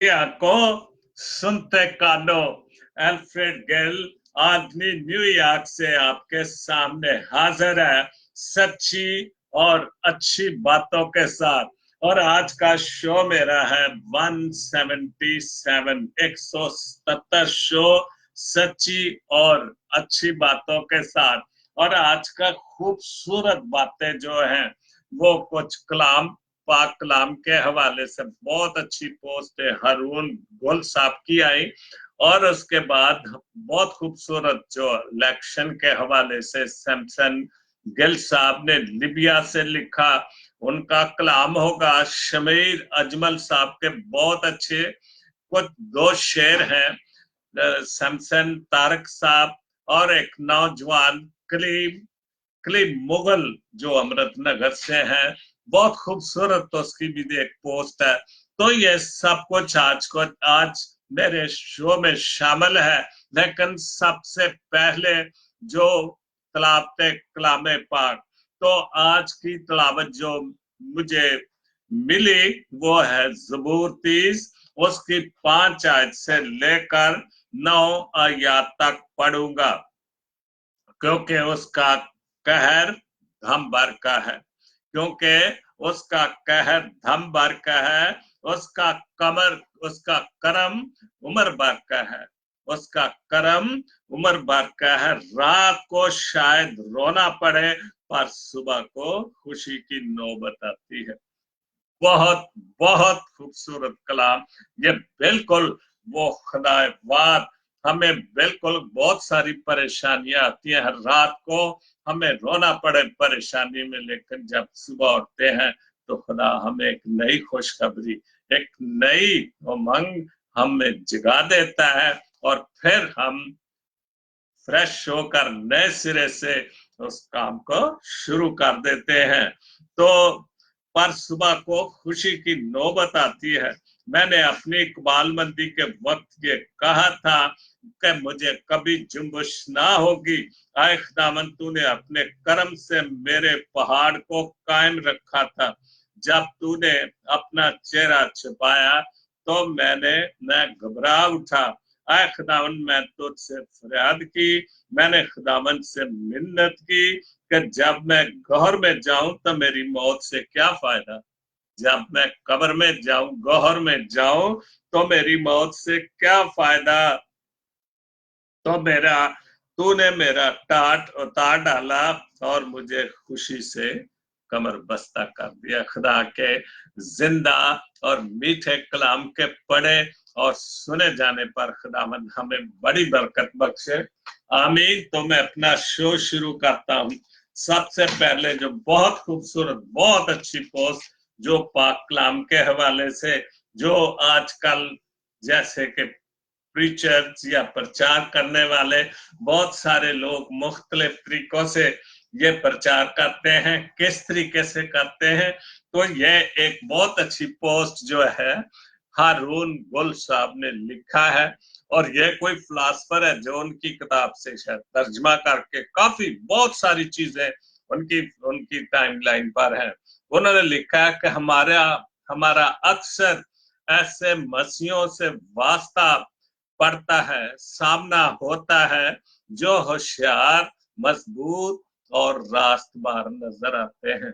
को सुनते कानो। अल्फ्रेड गेल आदमी न्यूयॉर्क से आपके सामने हाजिर है सच्ची और अच्छी बातों के साथ। और आज का शो मेरा है 177 177 शो सच्ची और अच्छी बातों के साथ। और आज का खूबसूरत बातें जो हैं वो कुछ कलाम पाक कलाम के हवाले से बहुत अच्छी पोस्ट है हारून गुल साहब की आई। और उसके बाद बहुत खूबसूरत जो इलेक्शन के हवाले से सैमसन गिल साहब ने लिबिया से लिखा, उनका कलाम होगा। शमीर अजमल साहब के बहुत अच्छे कुछ दो शेर हैं, सैमसन तारक साहब और एक नौजवान कलीम मुगल जो अमृतनगर से है, बहुत खूबसूरत तो उसकी भी एक पोस्ट है। तो ये सब कुछ आज मेरे शो में शामिल है। लेकिन सबसे पहले जो तलावत कलाम पाक, तो आज की तलावत जो मुझे मिली वो है ज़बूर 30, उसकी 5 आयत से लेकर 9 आयत तक पढ़ूंगा, क्योंकि उसका कहर धम भर का है, क्योंकि उसका कहर धम भर का है, उसका करम उम्र भर का है, उसका करम उम्र भर का है। रात को शायद रोना पड़े पर सुबह को खुशी की नौबत आती है। बहुत बहुत खूबसूरत कलाम ये। बिल्कुल वो खुदाबाद हमें बिल्कुल बहुत सारी परेशानियां आती हैं हर रात को, हमें रोना पड़े परेशानी में, लेकिन जब सुबह उठते हैं तो खुदा हमें एक नई खुशखबरी, एक नई उमंग हमें जगा देता है और फिर हम फ्रेश होकर नए सिरे से उस काम को शुरू कर देते हैं। तो पर सुबह को खुशी की नौबत आती है। मैंने अपनी इकबालमंदी के वक्त ये कहा था कि मुझे कभी जुम्बश ना होगी। आए खुदावन तूने अपने करम से मेरे पहाड़ को कायम रखा था। जब तूने अपना चेहरा छुपाया तो मैं घबरा उठा। आए खुदावन मैं तुझसे फरियाद की, मैंने खुदावन से मिन्नत की कि जब मैं गौहर में जाऊं तो मेरी मौत से क्या फायदा, जब मैं कब्र में जाऊं गौहर में जाऊं तो मेरी मौत से क्या फायदा। तो तूने मेरा टाट उतार डाला और मुझे खुशी से कमर बस्ता कर दिया। खुदा के जिंदा और मीठे कलाम के पढ़े और सुने जाने पर खुदावन हमें बड़ी बरकत बख्शे। आमीन। तो मैं अपना शो शुरू करता हूँ। सबसे पहले जो बहुत खूबसूरत बहुत अच्छी पोस्ट जो पाक कलाम के हवाले से, जो आजकल जैसे कि प्रीचर्स या प्रचार करने वाले बहुत सारे लोग मुख्तलिफ तरीकों से ये प्रचार करते हैं, किस तरीके से करते हैं। तो ये एक बहुत अच्छी पोस्ट जो है हारून गुल साहब ने लिखा है, और ये कोई फिलासफर है जो उनकी किताब से शायद तर्जमा करके काफी बहुत सारी चीजें उनकी उनकी टाइमलाइन पर है। उन्होंने लिखा है कि हमारा अक्सर ऐसे मसीहों से वास्ता पड़ता है, सामना होता है जो होशियार, मजबूत और रास्तबार नजर आते हैं।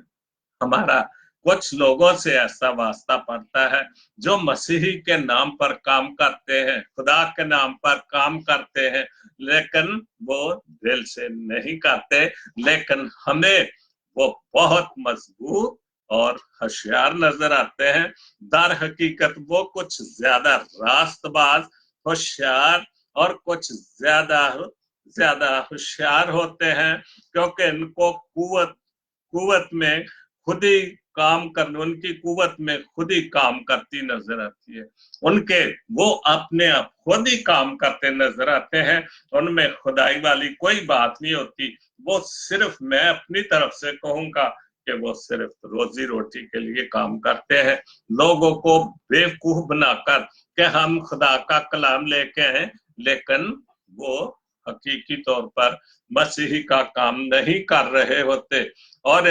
हमारा कुछ लोगों से ऐसा वास्ता पड़ता है जो मसीही के नाम पर काम करते हैं, खुदा के नाम पर काम करते हैं, लेकिन वो दिल से नहीं करते, लेकिन हमें वो बहुत मजबूत और होशियार नजर आते हैं। दर हकीकत वो कुछ ज्यादा रास्तबाज, होशियार और कुछ ज्यादा होशियार होते हैं, क्योंकि इनको कुवत में खुद ही काम करने, उनकी कुवत में खुद ही काम करती नजर आती है। उनके वो अपने आप खुद ही काम करते नजर आते हैं, उनमें खुदाई वाली कोई बात नहीं होती। वो सिर्फ, मैं अपनी तरफ से कहूंगा कि वो सिर्फ रोजी रोटी के लिए काम करते हैं, लोगों को बेवकूफ बनाकर कि हम खुदा का कलाम लेके आए, लेकिन वो हकीकी तौर पर मसीही का काम नहीं कर रहे होते। और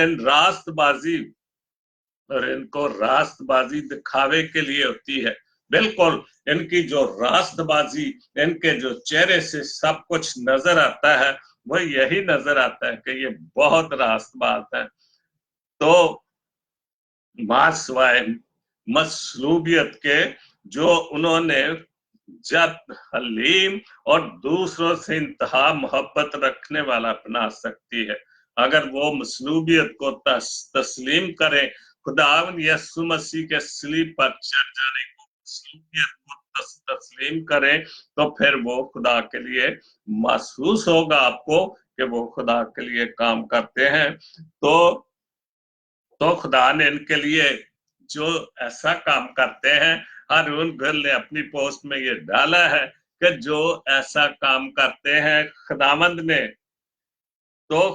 इनको रास्तबाजी दिखावे के लिए होती है। बिल्कुल इनकी जो रास्तबाजी, इनके जो चेहरे से सब कुछ नजर आता है, वो यही नजर आता है कि ये बहुत रास्तबाज है। तो मार्क्सवादी मसलूबियत के जो उन्होंने जब हलीम और दूसरों से इंतहा मोहब्बत रखने वाला अपना सकती है, अगर वो मसलूबियत को तस्लीम करे, खुदावंद यीशु मसीह के सलीब पर चढ़ जाने को मसलूबियत को तस्लीम करे, तो फिर वो खुदा के लिए महसूस होगा आपको कि वो खुदा के लिए काम करते हैं। तो खुदा ने इनके लिए जो ऐसा काम करते हैं, हारून गिल ने अपनी पोस्ट में ये डाला है कि जो ऐसा काम करते हैं खुदावंद ने, तो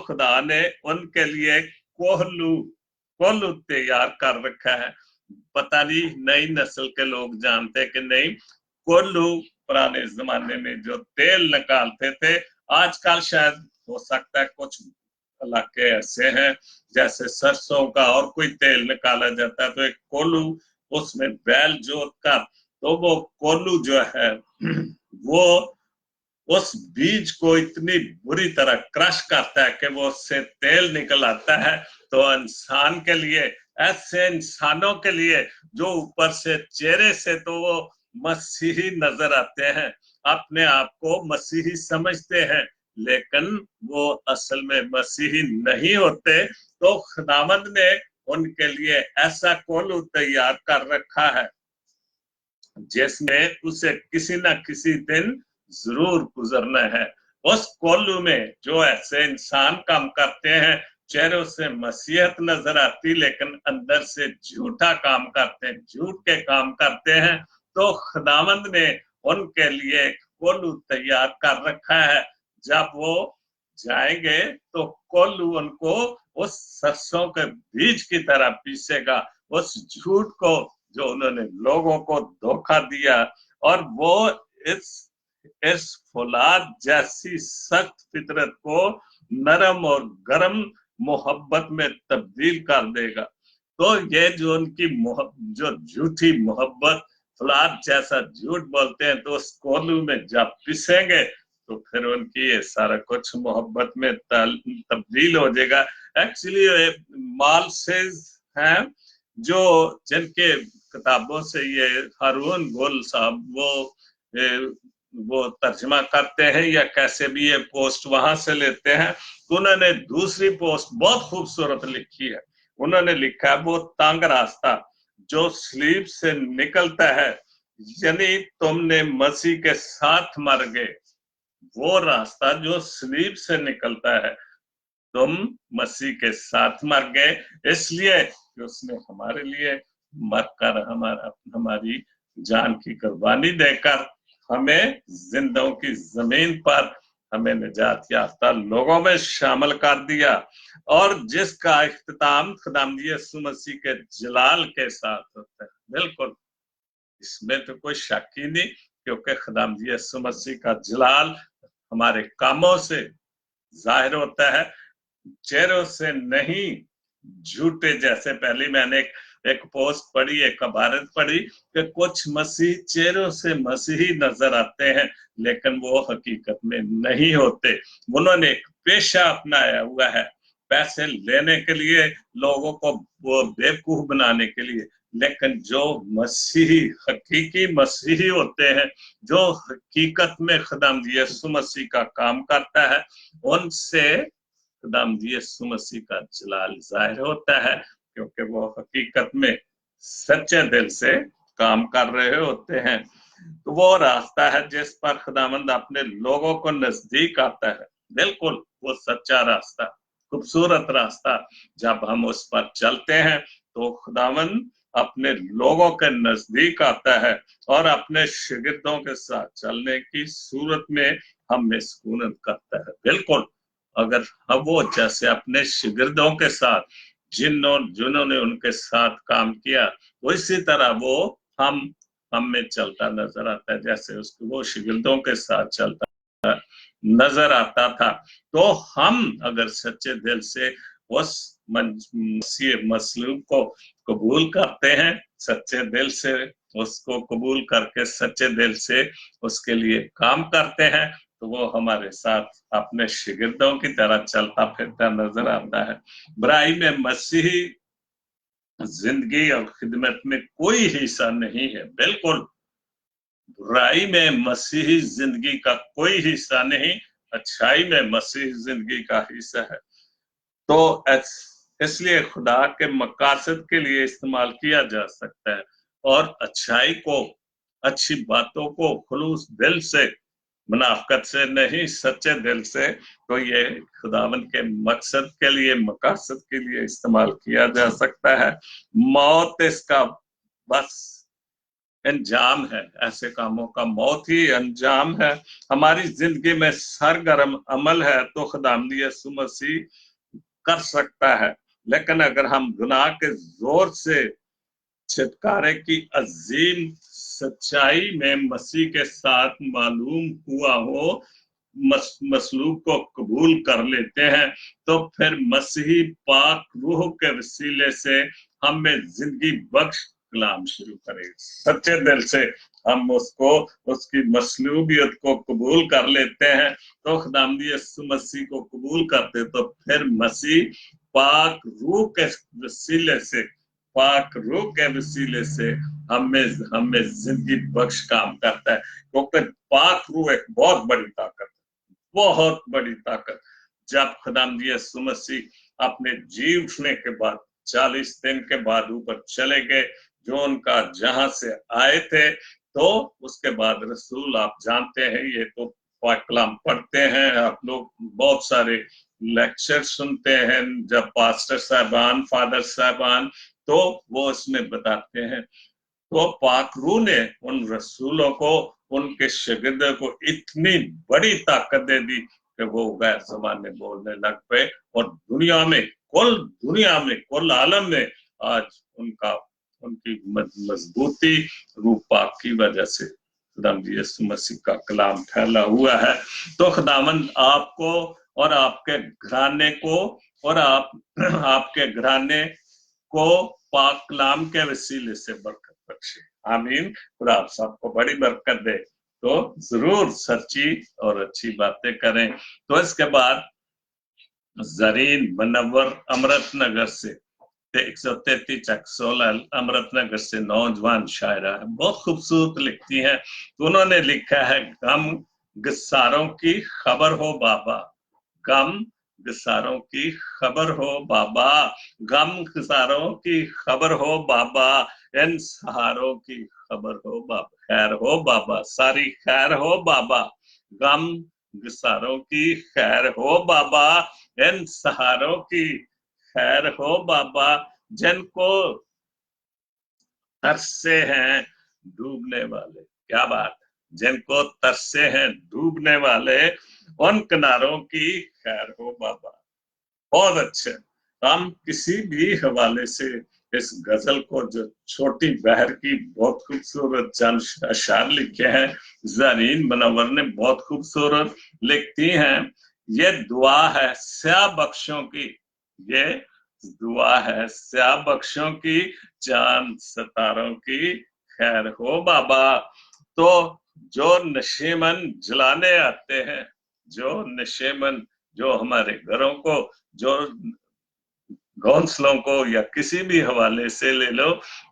खुदा ने उनके लिए कोहलू तैयार कर रखा है। पता नहीं नई नस्ल के लोग जानते कि नहीं, कोल्लू पुराने जमाने में जो तेल निकालते थे, आजकल शायद हो सकता है कुछ इलाके ऐसे हैं जैसे सरसों का और कोई तेल निकाला जाता है, तो एक कोल्लू उसमें बैल जोत कर, तो वो कोल्लू जो है वो उस बीज को इतनी बुरी तरह क्रश करता है कि वो उससे तेल निकल आता है। तो इंसान के लिए, ऐसे इंसानों के लिए जो ऊपर से चेहरे से तो वो मसीही नजर आते हैं, अपने आप को मसीही समझते हैं, लेकिन वो असल में मसीही नहीं होते, तो खुदावंद ने उनके लिए ऐसा कोल्हू तैयार कर रखा है जिसमें उसे किसी न किसी दिन जरूर गुजरना है। उस कोल्हू में जो ऐसे इंसान काम करते हैं, चेहरों से मसीहत नजर आती लेकिन अंदर से झूठा काम करते हैं, झूठ के काम करते हैं, तो खुदावंद ने उनके लिए कोल्हू तैयार कर रखा है। जब वो जाएंगे तो कोल्हू उनको उस सरसों के बीज की तरह पीसेगा, उस झूठ को जो उन्होंने लोगों को धोखा दिया, और वो इस फौलाद जैसी सख्त फितरत को नरम और गर्म मोहब्बत में तब्दील कर देगा। तो ये जो उनकी जो झूठी मोहब्बत, फौलाद जैसा झूठ बोलते हैं, तो उस कोल्हू में जब पिसेंगे तो फिर उनकी ये सारा कुछ मोहब्बत में तब्दील हो जाएगा। एक्चुअली मार्क्सेस हैं जो जिनके किताबों से ये हारून गुल साहब वो तर्जमा करते हैं या कैसे भी ये पोस्ट वहां से लेते हैं। तो उन्होंने दूसरी पोस्ट बहुत खूबसूरत लिखी है। उन्होंने लिखा है वो तंग रास्ता जो सलीब से निकलता है, यानी तुमने मसीह के साथ मर गए, वो रास्ता जो सलीब से निकलता है, तुम मसीह के साथ मर गए इसलिए कि उसने हमारे लिए मरकर हमारी जान की कुर्बानी देकर हमें जिंदों की जमीन पर हमें निजात याफ्ता लोगों में शामिल कर दिया, और जिसका इख्तिताम खुदावंद यीशु मसीह के जलाल के साथ होता है। बिल्कुल इसमें तो कोई शक ही नहीं, क्योंकि खुदावंद यीशु मसीह का जलाल हमारे कामों से जाहिर होता है, चेहरों से नहीं। झूठे जैसे पहले मैंने एक पोस्ट पढ़ी, एक अबारत पढ़ी कि कुछ मसीह चेहरों से मसीही नजर आते हैं लेकिन वो हकीकत में नहीं होते। उन्होंने एक पेशा अपनाया हुआ है पैसे लेने के लिए, लोगों को वो बेवकूफ बनाने के लिए, लेकिन जो मसीही हकीकी मसीही होते हैं, जो हकीकत में खुदावंद यीशु मसीह का काम करता है, उनसे खुदावंद यीशु मसीह का जलाल जाहिर होता है, क्योंकि वो हकीकत में सच्चे दिल से काम कर रहे होते हैं। तो वो रास्ता है जिस पर खुदावंद अपने लोगों को नजदीक आता है। बिल्कुल वो सच्चा रास्ता, खूबसूरत रास्ता, जब हम उस पर चलते हैं तो खुदावंद अपने लोगों के नजदीक आता है और अपने शागिर्दों के साथ चलने की सूरत में हमें सुकूनत करता है। बिल्कुल अगर हम वो जैसे अपने शागिर्दों के साथ जिन्होंने उनके साथ काम किया, उसी तरह वो हम में चलता नजर आता है, जैसे उसको वो शागिर्दों के साथ चलता नजर आता था। तो हम अगर सच्चे दिल से उस मसीह मसलूब को कबूल करते हैं सच्चे दिल से, उसको कबूल करके सच्चे दिल से उसके लिए काम करते हैं, तो वो हमारे साथ अपने शिगिर्दों की तरह चलता फिरता नजर आता है। बुराई में मसीही जिंदगी और खिदमत में कोई हिस्सा नहीं है, बिल्कुल बुराई में मसीही जिंदगी का कोई हिस्सा नहीं, अच्छाई में मसीही जिंदगी का हिस्सा है। तो इसलिए खुदा के मकासद के लिए इस्तेमाल किया जा सकता है, और अच्छाई को, अच्छी बातों को खुलूस दिल से, मुनाफकत से नहीं, सच्चे दिल से, तो ये खुदावन के मकसद के लिए, मकासद के लिए इस्तेमाल किया जा सकता है। मौत इसका बस अंजाम है, ऐसे कामों का मौत ही अंजाम है। हमारी जिंदगी में सरगर्म अमल है तो खुदावंद यीशु मसीह कर सकता है, लेकिन अगर हम गुनाह के जोर से छुटकारे की अजीम सच्चाई में मसीह के साथ मालूम हुआ हो, मसलूब को कबूल कर लेते हैं, तो फिर मसीही पाक रूह के वसीले से हमें जिंदगी बख्श कलाम शुरू करें। सच्चे दिल से हम उसको, उसकी मसलूबियत को कबूल कर लेते हैं, तो खुदावंद यीशु मसीह को कबूल करते, तो फिर मसीह पाक रूह के वसीले से, पाक रूह के वसीले से हमें जिंदगी बख्श काम करता है, क्योंकि पाक रूह एक बहुत बड़ी ताकत, बहुत बड़ी ताकत। जब खुदावंद यीशु मसीह अपने जी उठने के बाद 40 दिन के बाद ऊपर चले गए, जो उनका जहां से आए थे, तो उसके बाद रसूल, आप जानते हैं, ये तो कलाम पढ़ते हैं आप लोग, बहुत सारे लेक्चर सुनते हैं जब पास्टर साहबान, फादर साहबान, तो वो इसमें बताते हैं। तो पाक रूह ने उन रसूलों को, उनके शागिर्दों को इतनी बड़ी ताकत दे दी कि वो गैर ज़बानें बोलने लग पे, और दुनिया में, कुल आलम में आज उनकी मजबूती रूह पाक की वजह से खुदावंद यीशु मसीह का कलाम फैला हुआ है। तो खुदावंद आपको और आपके घराने को, और आपके घराने को पाक कलाम के वसीले से बरकत बख्शे, आमीन। खुदा आप सबको बड़ी बरकत दे। तो जरूर सच्ची और अच्छी बातें करें। तो इसके बाद जरीन मुनव्वर अमृतनगर से 133 चकसोलल अमृतनगर से नौजवान शायरा है, बहुत खूबसूरत लिखती हैं। तो उन्होंने लिखा है, गम गसारों की खबर हो बाबा, गम गसारों की खबर हो बाबा, गम गसारों की खबर हो बाबा, इन सहारों की खबर हो बाबा, खैर हो बाबा, सारी खैर हो बाबा, गम गसारों की खैर हो बाबा, इन सहारों की खैर हो बाबा, जिनको तरसे हैं डूबने वाले, क्या बात, जिनको तरसे हैं डूबने वाले, उन किनारों की खैर हो बाबा। बहुत अच्छे। हम किसी भी हवाले से इस गजल को, जो छोटी बहर की बहुत खूबसूरत चंद अशार लिखे हैं, जरीन मुनव्वर ने बहुत खूबसूरत लिखती हैं। ये दुआ है स्याह बख्शों की, ये दुआ है स्याह बख्शों की, चांद सितारों की खैर हो बाबा। तो जो नशेमन जलाने आते हैं, जो नशेमन, जो हमारे घरों को, जो घोंसलों को या किसी भी हवाले से ले लो,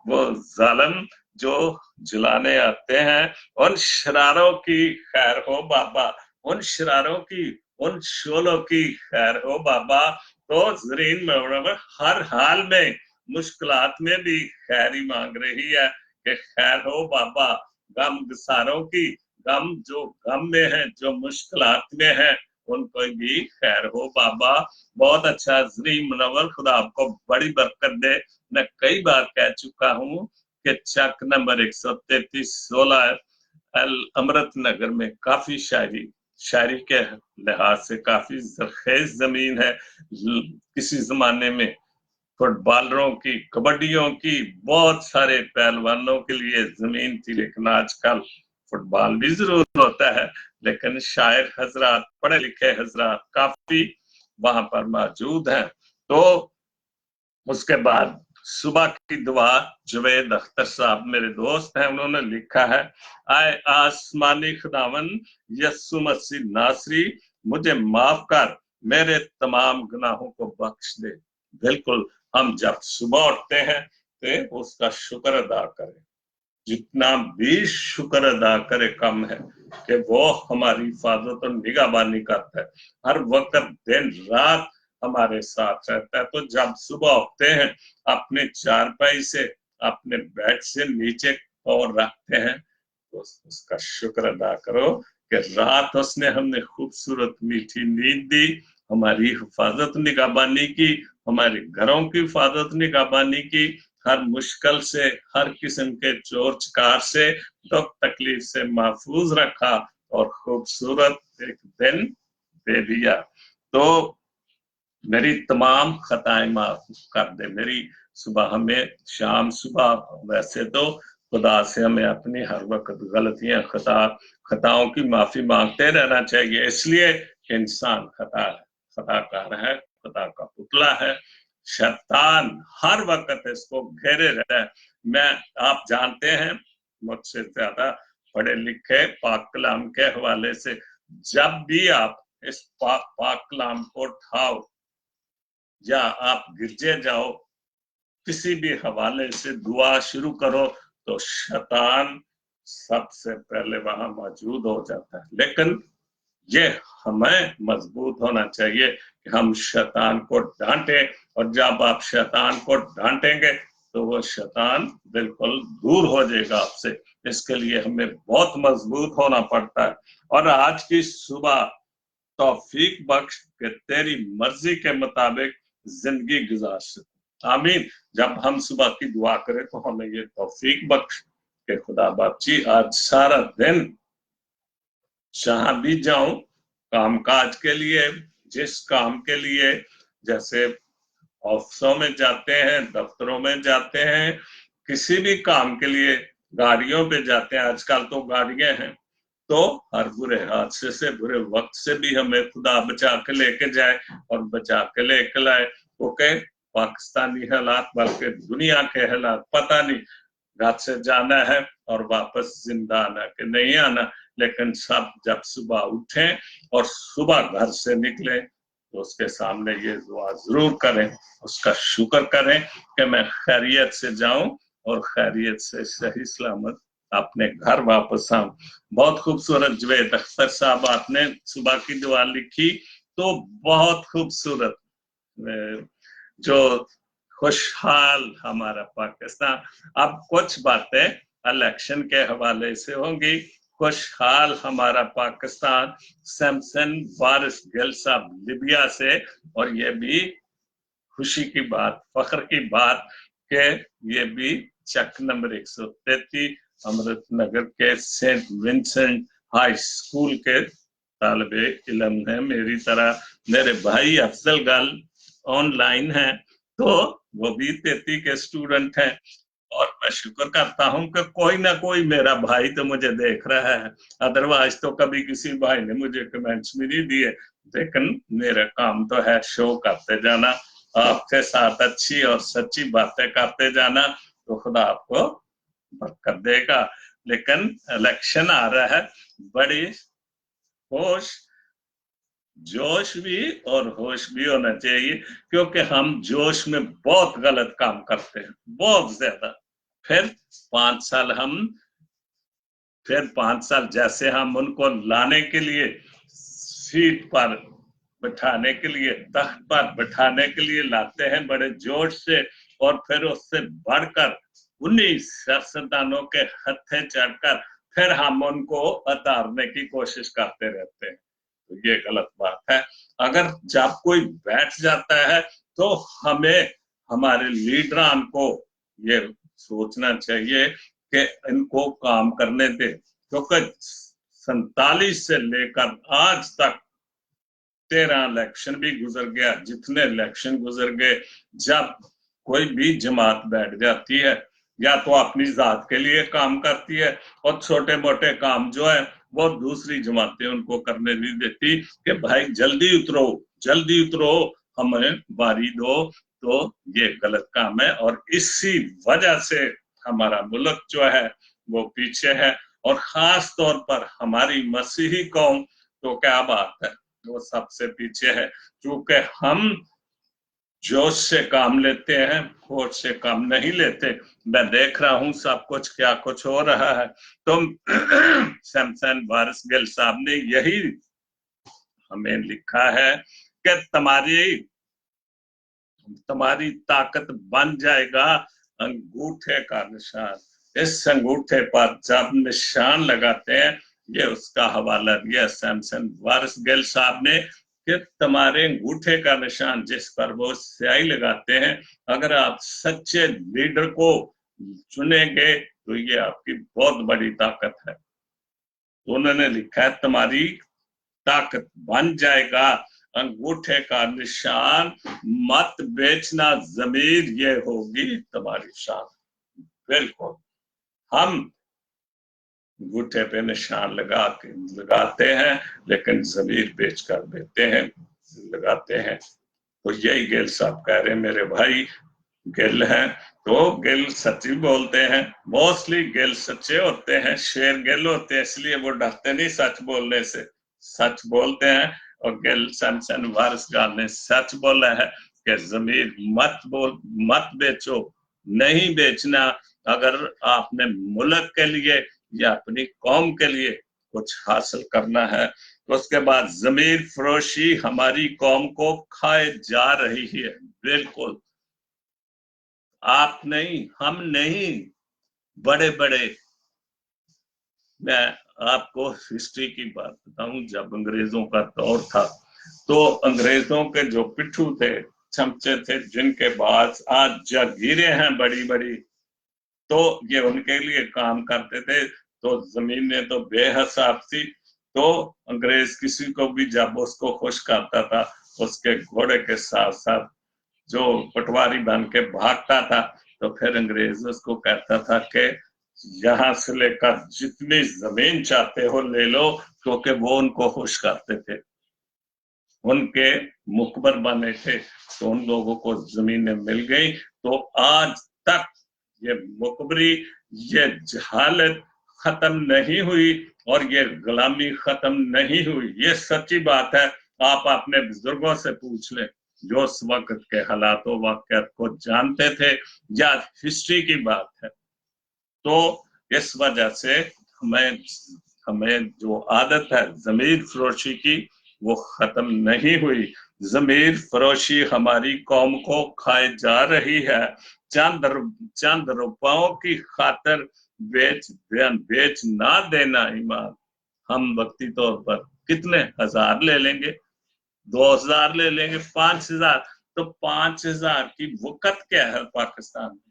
वो जालिम जो जलाने आते हैं, उन शरारों की खैर हो बाबा, उन शरारों की, उन शोलों की खैर हो बाबा। तो जरीन मुनव्वर हर हाल में, मुश्किलात में भी खैर ही मांग रही है कि खैर हो बाबा, गम गसारों की, गम जो गम में है, जो मुश्किलात में है, उनको भी खैर हो बाबा। बहुत अच्छा जरीन मुनव्वर, खुदा आपको बड़ी बरकत दे। मैं कई बार कह चुका हूँ कि चक नंबर 133 16 अमृत नगर में काफी शायरी के लिहाज से काफी जरखेज जमीन है। किसी जमाने में फुटबॉलरों की, कबड्डियों की, बहुत सारे पहलवानों के लिए जमीन थी, लेकिन आजकल फुटबॉल भी जरूर होता है, लेकिन शायर हजरात, पढ़े लिखे हजरात काफी वहां पर मौजूद हैं। तो उसके बाद सुबह की दुआ जुवेद अख्तर साहब मेरे दोस्त हैं, उन्होंने लिखा है, आए आसमानी खुदावन यस्सु मसीह नासरी, मुझे माफ कर, मेरे तमाम गुनाहों को बख्श दे। बिल्कुल, हम जब सुबह उठते हैं तो उसका शुक्र अदा करें, जितना भी शुक्र अदा करे कम है, कि वो हमारी हिफाजत और निगहबानी करता है, हर वक्त दिन रात हमारे साथ रहता है। तो जब सुबह उठते हैं, अपने चारपाई से, अपने बेड से नीचे और रखते हैं, तो उसका शुक्र अदा करो कि रात उसने हमने खूबसूरत मीठी नींद दी, हमारी हिफाजत निगहबानी की, हमारे घरों की हिफाजत निगहबानी की, हर मुश्किल से, हर किस्म के चोर चकार से, दुख तकलीफ से महफूज रखा और खूबसूरत एक दिन दे दिया। तो मेरी तमाम खताएं माफ कर दे, मेरी सुबह हमें शाम सुबह, वैसे तो खुदा से हमें अपनी हर वक्त गलतियां खताओं की माफी मांगते रहना चाहिए, इसलिए इंसान खताकार है, खुदा का पुतला है। शैतान हर वक्त इसको घेरे रहता है। मैं, आप जानते हैं मुझसे ज्यादा पढ़े लिखे, पाक कलाम के हवाले से, जब भी आप इस पाक कलाम को उठाओ या आप गिरजे जाओ, किसी भी हवाले से दुआ शुरू करो, तो शैतान सबसे पहले वहां मौजूद हो जाता है। लेकिन ये हमें मजबूत होना चाहिए कि हम शैतान को डांटे, और जब आप शैतान को डांटेंगे तो वो शैतान बिल्कुल दूर हो जाएगा आपसे। इसके लिए हमें बहुत मजबूत होना पड़ता है। और आज की सुबह तौफीक बख्श के तेरी मर्जी के मुताबिक जिंदगी गुजार सके, आमीन। जब हम सुबह की दुआ करें तो हमें ये तौफीक बख्श के खुदा बाप जी, आज सारा दिन जहां भी जाऊं, काम काज के लिए, जिस काम के लिए, जैसे ऑफिसों में जाते हैं, दफ्तरों में जाते हैं, किसी भी काम के लिए गाड़ियों पे जाते हैं, आजकल तो गाड़ियां हैं, तो हर बुरे हादसे से, बुरे वक्त से भी हमें खुदा बचा के लेके जाए और बचा के लेके लाए। ओके, पाकिस्तानी हालात बल्कि दुनिया के हालात पता नहीं, घर से जाना है और वापस जिंदा आना कि नहीं आना, लेकिन सब जब सुबह उठें और सुबह घर से निकले तो उसके सामने ये दुआ जरूर करें, उसका शुक्र करें कि मैं खैरियत से जाऊं और खैरियत से सही सलामत अपने घर वापस आऊं। बहुत खूबसूरत जुवेद अख्तर साहब आपने सुबह की दुआ लिखी, तो बहुत खूबसूरत, जो खुशहाल हमारा पाकिस्तान। अब कुछ बातें इलेक्शन के हवाले से होंगी। खुशहाल हमारा पाकिस्तान, सैमसन वारिस गिल साहब लिबिया से, और ये भी खुशी की बात, फख्र की बात कि ये भी चक नंबर 133 अमृत नगर के सेंट विंसेंट हाई स्कूल के तालिबे इल्म है। मेरी तरह मेरे भाई अफजल गल ऑनलाइन है, तो वो भी 33 के स्टूडेंट हैं, और मैं शुक्र करता हूं कि कोई ना कोई मेरा भाई तो मुझे देख रहा है, अदरवाइज तो कभी किसी भाई ने मुझे कमेंट्स भी नहीं दिए। लेकिन मेरा काम तो है शो करते जाना, आपके साथ अच्छी और सच्ची बातें करते जाना, तो खुदा आपको बरकत देगा। लेकिन इलेक्शन आ रहा है, बड़ी होश, जोश भी और होश भी होना चाहिए, क्योंकि हम जोश में बहुत गलत काम करते हैं, बहुत ज्यादा। फिर 5 साल जैसे हम उनको लाने के लिए, सीट पर बिठाने के लिए, तख्त पर बिठाने के लिए लाते हैं बड़े जोश से, और फिर उससे बढ़कर 19 सियासतदानों के हत्थे चढ़कर फिर हम उनको उतारने की कोशिश करते रहते हैं। तो ये गलत बात है। अगर जब कोई बैठ जाता है तो हमें, हमारे लीडरान को ये सोचना चाहिए कि इनको काम करने दे, क्योंकि 47 से लेकर आज तक 13 इलेक्शन भी गुजर गया, जितने इलेक्शन गुजर गए, जब कोई भी जमात बैठ जाती है या तो अपनी जात के लिए काम करती है, और छोटे मोटे काम जो है वो दूसरी जमातें उनको करने नहीं देती कि भाई जल्दी उतरो, जल्दी उतरो, हमें बारी दो, तो ये गलत काम है, और इसी वजह से हमारा मुल्क जो है वो पीछे है, और खास तौर पर हमारी मसीही कौम तो क्या बात है, वो सबसे पीछे है, क्योंकि हम जोश से काम लेते हैं, होश से काम नहीं लेते। मैं देख रहा हूं सब कुछ क्या कुछ हो रहा है। तो सैमसन वारिस गिल साहब ने यही हमें लिखा है कि तुम्हारी ताकत बन जाएगा अंगूठे का निशान। इस अंगूठे पर जब निशान लगाते हैं, ये उसका हवाला दिया सैमसन वारिस गिल साहब ने, कि तुम्हारे अंगूठे का निशान जिस पर वो स्याही लगाते हैं, अगर आप सच्चे लीडर को चुनेंगे तो ये आपकी बहुत बड़ी ताकत है। तो उन्होंने लिखा है तुम्हारी ताकत बन जाएगा अंगूठे का निशान, मत बेचना जमीर, ये होगी तुम्हारी शान। बिल्कुल, हम अंगूठे पे निशान लगाते हैं, लेकिन जमीर बेच कर देते हैं, लगाते हैं। तो यही गिल साहब कह रहे हैं, मेरे भाई गिल हैं तो गिल सच्ची बोलते हैं, मोस्टली गिल सच्चे होते हैं, शेर गिल होते हैं, इसलिए वो डरते नहीं सच बोलने से, सच बोलते हैं। और गिल सैमसन वारिस गिल ने सच बोला है कि जमीर मत बेचो, नहीं बेचना। अगर आपने मुल्क के लिए या अपनी कौम के लिए कुछ हासिल करना है, तो उसके बाद जमीर फरोशी हमारी कौम को खाए जा रही है। बिल्कुल, आप नहीं, हम नहीं, बड़े बड़े। मैं आपको हिस्ट्री की बात बताऊं, जब अंग्रेजों का दौर था, तो अंग्रेजों के जो पिट्ठू थे, चमचे थे, जिनके पास आज जागीरें हैं बड़ी बड़ी, तो ये उनके लिए काम करते थे। तो जमीनें तो बेहिसाब थी। तो अंग्रेज किसी को भी जब उसको खुश करता था, उसके घोड़े के साथ साथ जो पटवारी बन के भागता था, तो फिर अंग्रेज उसको कहता था कि यहां से लेकर जितनी जमीन चाहते हो ले लो, क्योंकि वो उनको खुश करते थे, उनके मुखबर बने थे। तो उन लोगों को जमीनें मिल गई। तो आज तक ये मुखबरी, ये जहालत खत्म नहीं हुई, और ये गुलामी खत्म नहीं हुई। ये सच्ची बात है। आप अपने बुजुर्गों से पूछ लें, जो उस वक्त के हालातों वाकयात को जानते थे, या हिस्ट्री की बात है। तो इस वजह से हमें जो आदत है जमीर फरोशी की, वो खत्म नहीं हुई। जमीर फरोशी हमारी कौम को खाए जा रही है। चंद रुपयों की खातर बेच ना देना ईमान। हम वक्ती तौर पर कितने हजार ले लेंगे, 2000 ले लेंगे, 5000, तो 5000 की वक़्त क्या है पाकिस्तान में।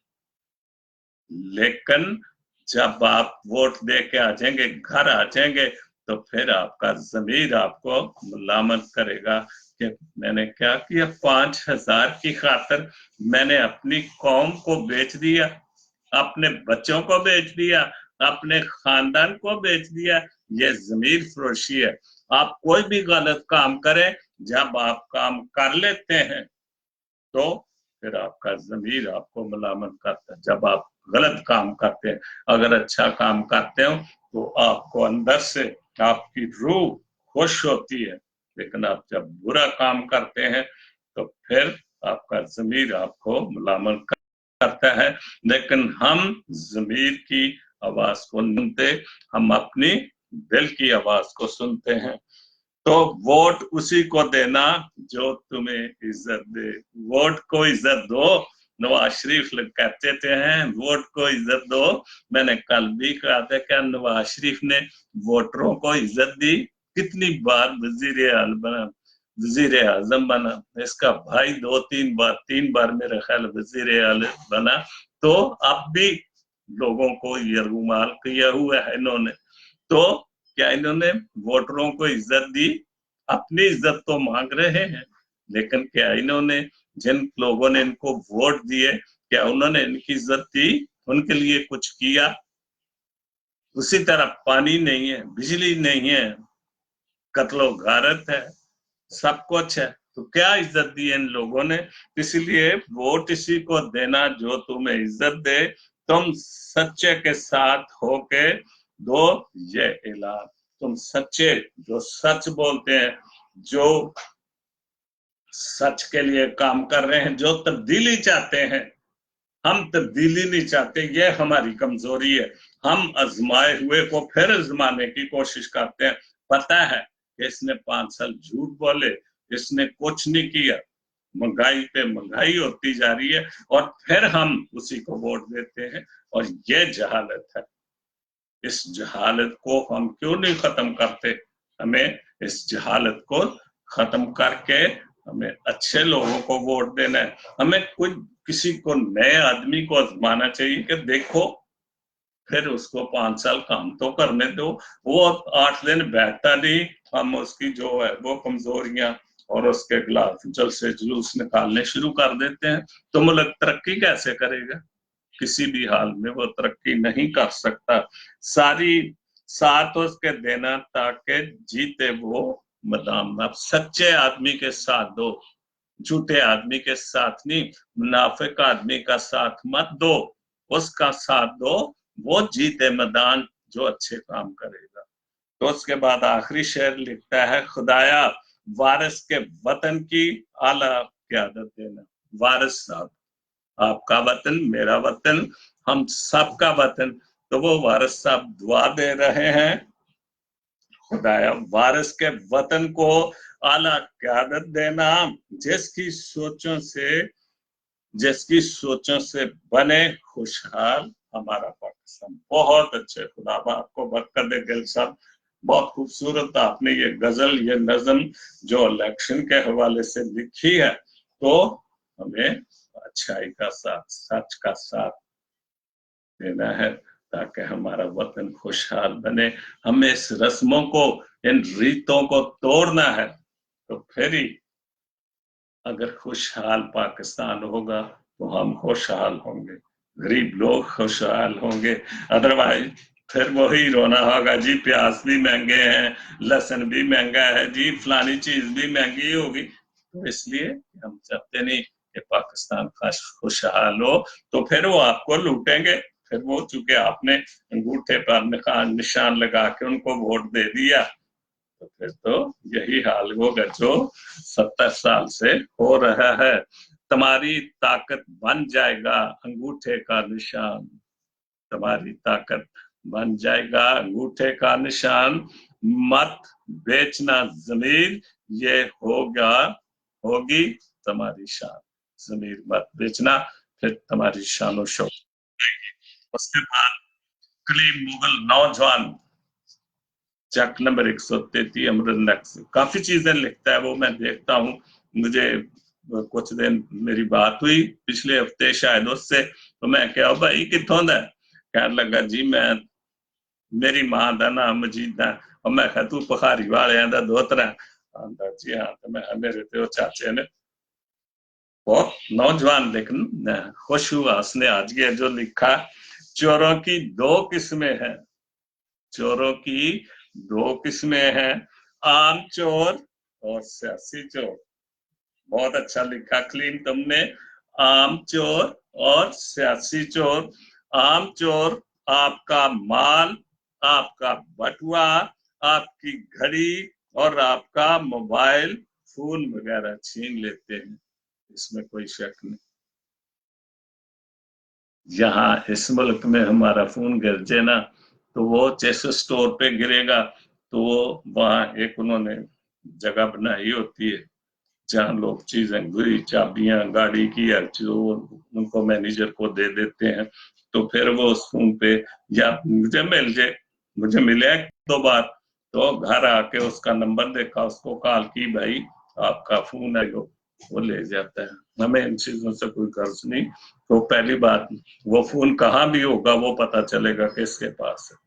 लेकिन जब आप वोट दे के आ जाएंगे, घर आ जाएंगे, तो फिर आपका जमीर आपको मलामत करेगा कि मैंने क्या किया, 5000 की खातर मैंने अपनी कौम को बेच दिया, अपने बच्चों को बेच दिया, अपने खानदान को बेच दिया। ये जमीर फरोशी है। आप कोई भी गलत काम करें, जब आप काम कर लेते हैं, तो फिर आपका जमीर आपको मलामत करता है। जब आप गलत काम करते हैं, अगर अच्छा काम करते हो, तो आपको अंदर से आपकी रूह खुश होती है। लेकिन आप जब बुरा काम करते हैं, तो फिर आपका जमीर आपको मलामत करता है। लेकिन हम जमीर की आवाज को सुनते, हम अपनी दिल की आवाज को सुनते हैं। तो वोट उसी को देना जो तुम्हें इज्जत दे। वोट को इज्जत दो। नवाज शरीफ कहते थे हैं, वोट को इज्जत दो। मैंने कल भी कहा था, क्या नवाज शरीफ ने वोटरों को इज्जत दी? कितनी बार वजीर आल बना, वजीर आजम बना, इसका भाई 3 बार मेरे ख्याल वजीर आल बना। तो अब भी लोगों को यरगुमाल किया हुआ है इन्होंने। तो क्या इन्होंने वोटरों को इज्जत दी? अपनी इज्जत तो मांग रहे हैं, लेकिन क्या इन्होंने, जिन लोगों ने इनको वोट दिए, क्या उन्होंने इनकी इज्जत दी? उनके लिए कुछ किया? उसी तरह पानी नहीं है, बिजली नहीं है, कत्लो गारत है, सब कुछ है, तो क्या इज्जत दी इन लोगों ने। इसलिए वोट इसी को देना जो तुम्हें इज्जत दे, तुम सच्चे के साथ होके दो ये ऐलान। तुम सच्चे जो सच बोलते हैं, जो सच के लिए काम कर रहे हैं, जो तब्दीली चाहते हैं। हम तब्दीली नहीं चाहते, ये हमारी कमजोरी है। हम आजमाए हुए को फिर आजमाने की कोशिश करते हैं। पता है कि इसने 5 साल झूठ बोले, इसने कुछ नहीं किया, महंगाई पे महंगाई होती जा रही है, और फिर हम उसी को वोट देते हैं। और ये जहालत है। इस जहालत को हम क्यों नहीं खत्म करते। हमें इस जहालत को खत्म करके हमें अच्छे लोगों को वोट देना है। हमें कुछ किसी को नए आदमी को आजमाना चाहिए कि देखो, फिर उसको 5 साल काम तो करने दो। वो 8 दिन बैठता नहीं, हम उसकी जो है वो कमजोरियां और उसके खिलाफ जलसे जुलूस निकालने शुरू कर देते हैं। तो मुल्क तरक्की कैसे करेगा। किसी भी हाल में वो तरक्की नहीं कर सकता। सारी साथ उसके देना ताकि जीते वो मैदान। आप सच्चे आदमी के साथ दो, झूठे आदमी के साथ नहीं। मुनाफिक आदमी का साथ मत दो, उसका साथ दो, वो जीते मैदान जो अच्छे काम करेगा। तो उसके बाद आखिरी शेर लिखता है, खुदाया वारिस के वतन की आला क़यादत देना। वारिस साहब, आपका वतन, मेरा वतन, हम सबका वतन। तो वो वारिस साहब दुआ दे रहे हैं, खुदाया वारिस के वतन को आला क़यादत देना, जिसकी सोचों से बने खुशहाल हमारा पाकिस्तान। बहुत अच्छे, खुदा आपको बरकत दे गिल साहब। बहुत खूबसूरत आपने ये गजल, ये नज्म जो इलेक्शन के हवाले से लिखी है। तो हमें अच्छाई का साथ, सच का साथ देना है ताकि हमारा वतन खुशहाल बने। हमें इस रस्मों को, इन रीतों को तोड़ना है। तो फिर ही अगर खुशहाल पाकिस्तान होगा तो हम खुशहाल होंगे, गरीब लोग खुशहाल होंगे। अदरवाइज फिर वही रोना होगा, जी प्याज भी महंगे हैं, लहसुन भी महंगा है, जी फलानी चीज भी महंगी होगी। तो इसलिए हम चाहते नहीं कि पाकिस्तान खुशहाल हो। तो फिर वो आपको लूटेंगे। फिर वो चूंकि आपने अंगूठे पर निशान लगा के उनको वोट दे दिया, तो फिर तो यही हाल होगा जो 70 साल से हो रहा है। तुम्हारी ताकत बन जाएगा अंगूठे का निशान, तुम्हारी ताकत बन जाएगा अंगूठे का निशान। मत बेचना जमीर, ये होगी तुम्हारी शान। जमीर मत बेचना, फिर तुम्हारी शान शौकत। उसके बाद कलीम मुगल नौजवान, चक नंबर 133 अमृत, काफी चीजें लिखता है वो, मैं देखता हूँ। मुझे कुछ दिन मेरी बात हुई पिछले हफ्ते शायद उससे, तो मैं क्या भाई कितों दा, कहने लगा जी मैं, मेरी मां का नाम मजीद है, और मैं कहा तू पखारी वाले का दोहतरा। जी हाँ, तो मैं मेरे तो चाचे ने। बहुत नौजवान लेकिन खुश हुआ उसने आज ये जो लिखा, चोरों की 2 किस्में हैं, चोरों की 2 किस्में हैं, आम चोर और सियासी चोर। बहुत अच्छा लिखा क्लीन तुमने, आम चोर और सियासी चोर। आम चोर आपका माल, आपका बटुआ, आपकी घड़ी और आपका मोबाइल फोन वगैरह छीन लेते हैं, इसमें कोई शक नहीं। यहाँ इस मुल्क में हमारा फोन गिर जाए ना, तो वो चेस स्टोर पे गिरेगा, तो वो वहाँ एक उन्होंने जगह बनाई होती है जहाँ लोग चीजें, घड़ी, चाबियां, गाड़ी की या जो उनको मैनेजर को दे देते हैं। तो फिर वो उस फोन पे, या मुझे मिल जाए, मुझे मिले 2 बार, तो घर आके उसका नंबर देखा, उसको कॉल की, भाई आपका फोन है, वो ले जाता है। हमें इन चीजों से कोई गर्ज नहीं। तो पहली बात, वो फोन कहाँ भी होगा वो पता चलेगा किसके पास है।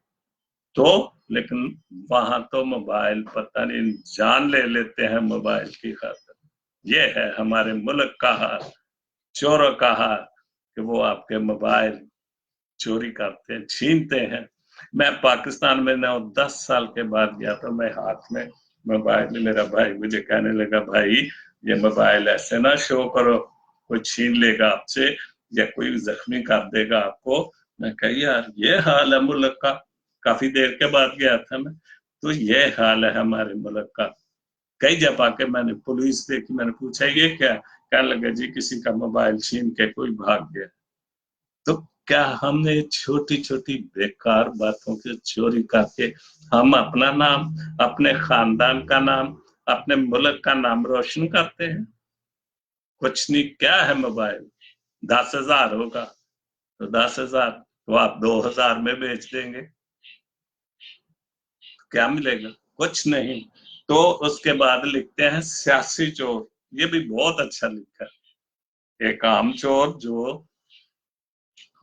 तो लेकिन वहां तो मोबाइल पता नहीं जान ले लेते हैं मोबाइल की खातिर। ये है हमारे मुल्क का हाल, चोरों का हाल, कि वो आपके मोबाइल चोरी करते हैं, छीनते हैं। मैं पाकिस्तान में 9-10 साल के बाद गया था, मैं हाथ में मोबाइल मेरा भाई मुझे कहने लगा, भाई ये मोबाइल ऐसे ना शो करो, कोई छीन लेगा आपसे या कोई जख्मी कर देगा आपको। मैं कही यार ये हाल है मुल्क का। काफी देर के बाद गया था मैं, तो ये हाल है हमारे मुल्क का। कई जब आके मैंने पुलिस देखी, मैंने पूछा ये क्या, कहने लगा जी किसी का मोबाइल छीन के कोई भाग गया। तो क्या हमने छोटी छोटी बेकार बातों की चोरी करके हम अपना नाम, अपने खानदान का नाम, अपने मुल्क का नाम रोशन करते हैं? कुछ नहीं, क्या है मोबाइल? 10,000 होगा तो 10,000 तो आप 2,000 में बेच देंगे, क्या मिलेगा? कुछ नहीं। तो उसके बाद लिखते हैं सियासी चोर, ये भी बहुत अच्छा लिखा है। एक आम चोर जो